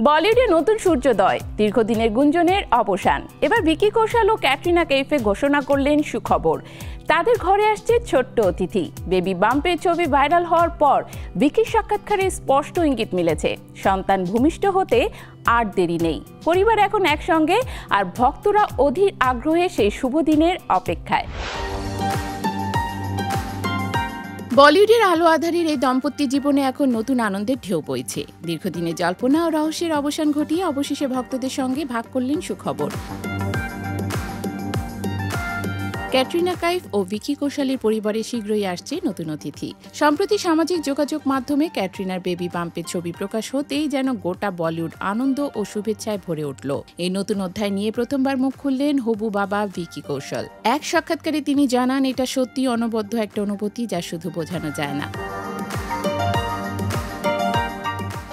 বলিউডে নতুন সূর্যোদয়, দীর্ঘদিনের গুঞ্জনের অবসান। এবার ভিকি কৌশল ও ক্যাটরিনা কাইফে ঘোষণা করলেন সুখবর। তাদের ঘরে আসছে ছোট্ট অতিথি। বেবি বাম্পের ছবি ভাইরাল হওয়ার পর ভিকির সাক্ষাৎকারে স্পষ্ট ইঙ্গিত মিলেছে, সন্তান ভূমিষ্ঠ হতে আর দেরি নেই। পরিবার এখন একসঙ্গে, আর ভক্তরা অধীর আগ্রহে সেই শুভ দিনের অপেক্ষায়। বলিউডের আলো আঁধারির এই দম্পতি জীবনে এখন নতুন আনন্দের ঢেউ বইছে। দীর্ঘদিনের জল্পনা ও রহস্যের অবসান ঘটিয়ে অবশেষে ভক্তদের সঙ্গে ভাগ করলেন সুখবর। ক্যাটরিনা কাইফ ও ভিকি কৌশলের পরিবারে শীঘ্রই আসছে নতুন অতিথি। সম্প্রতি সামাজিক যোগাযোগ মাধ্যমে ক্যাটরিনার বেবি বাম্পের ছবি প্রকাশ হতেই যেন গোটা বলিউড আনন্দ ও শুভেচ্ছায় ভরে উঠল। এই নতুন অধ্যায় নিয়ে প্রথমবার মুখ খুললেন হবু বাবা ভিকি কৌশল। এক সাক্ষাৎকারে তিনি জানান, এটা সত্যি অনবদ্য একটা অনুভূতি, যা শুধু বোঝানো যায় না।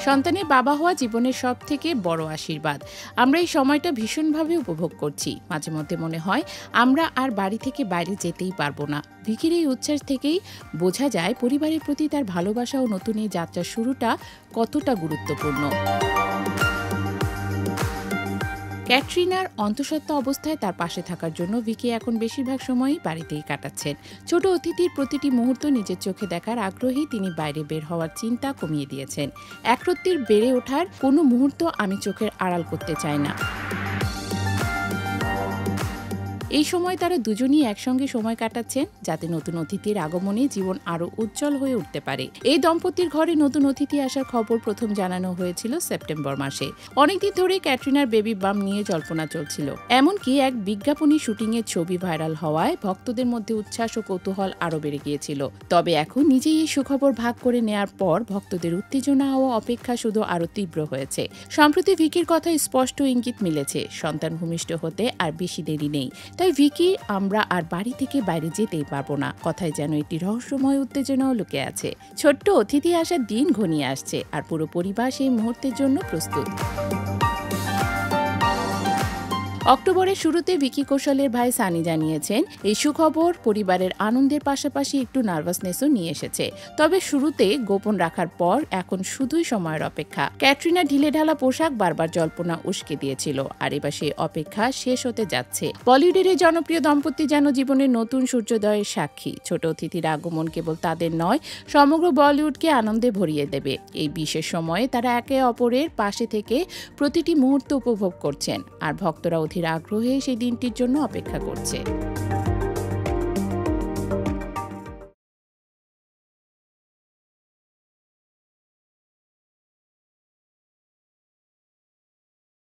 সন্তানের বাবা হওয়া জীবনের সব থেকে বড় আশীর্বাদ। আমরা এই সময়টা ভীষণভাবে উপভোগ করছি। মাঝে মধ্যে মনে হয় আমরা আর বাড়ি থেকে বাইরে যেতেই পারবো না। ভিকির এই উচ্ছ্বাস থেকেই বোঝা যায় পরিবারের প্রতি তার ভালোবাসা ও নতুন এই যাত্রার শুরুটা কতটা গুরুত্বপূর্ণ। ক্যাটরিনার অন্তঃসত্ত্বা অবস্থায় তার পাশে থাকার জন্য ভিকি এখন বেশিরভাগ সময়ই বাড়িতেই কাটাচ্ছেন। ছোট অতিথির প্রতিটি মুহূর্ত নিজের চোখে দেখার আগ্রহে তিনি বাইরে বের হওয়ার চিন্তা কমিয়ে দিয়েছেন। একরত্তির বেড়ে ওঠার কোনো মুহূর্ত আমি চোখের আড়াল করতে চাই না। এই সময় তারা দুজনই একসঙ্গে সময় কাটাচ্ছেন, যাতে নতুন অতিথির আগমনে জীবন আরও উজ্জ্বল হয়ে উঠতে পারে। এই দম্পতির ঘরে নতুন অতিথি আসার খবর প্রথম জানানো হয়েছিল সেপ্টেম্বর মাসে। অনেকদিন ধরে ক্যাটরিনার বেবি বাম্প নিয়ে জল্পনা চলছিল। এমনকি এক বিজ্ঞাপনী শুটিংয়ের ছবি ভাইরাল হওয়ায় ভক্তদের মধ্যে উচ্ছ্বাস ও কৌতূহল আরও বেড়ে গিয়েছিল। তবে এখন নিজেই এই সুখবর ভাগ করে নেয়ার পর ভক্তদের উত্তেজনা ও অপেক্ষা শুধু আরও তীব্র হয়েছে। সম্প্রতি ভিকির কথায় স্পষ্ট ইঙ্গিত মিলেছে, সন্তান ভূমিষ্ঠ হতে আর বেশি দেরি নেই। তাই ভিকি, আমরা আর বাড়ি থেকে বাইরে যেতেই পারবো না কথায় যেন একটি রহস্যময় উত্তেজনাও লুকে আছে। ছোট্ট অতিথি আসার দিন ঘনিয়ে আসছে, আর পুরো পরিবার সেই মুহূর্তের জন্য প্রস্তুত। অক্টোবরের শুরুতে ভিকি কৌশলের ভাই সানি জানিয়েছেন, এই সুখবর পরিবারের আনন্দের পাশাপাশি একটু নার্ভাসনেসও নিয়ে এসেছে। তবে শুরুতে গোপন রাখার পর এখন শুধুই সময়ের অপেক্ষা। ক্যাটরিনা ঢিলেঢালা পোশাক বারবার জল্পনা উস্কে দিয়েছিল, আর এবার সেই অপেক্ষা শেষ হতে যাচ্ছে। বলিউডের এই জনপ্রিয় দম্পতি যেন জীবনের নতুন সূর্যোদয়ের সাক্ষী। ছোট অতিথির আগমন কেবল তাদের নয়, সমগ্র বলিউডকে আনন্দে ভরিয়ে দেবে। এই বিশেষ সময়ে তারা একে অপরের পাশে থেকে প্রতিটি মুহূর্ত উপভোগ করছেন, আর ভক্তরা অধীর আগ্রহে সেই দিনটির জন্য অপেক্ষা করছে।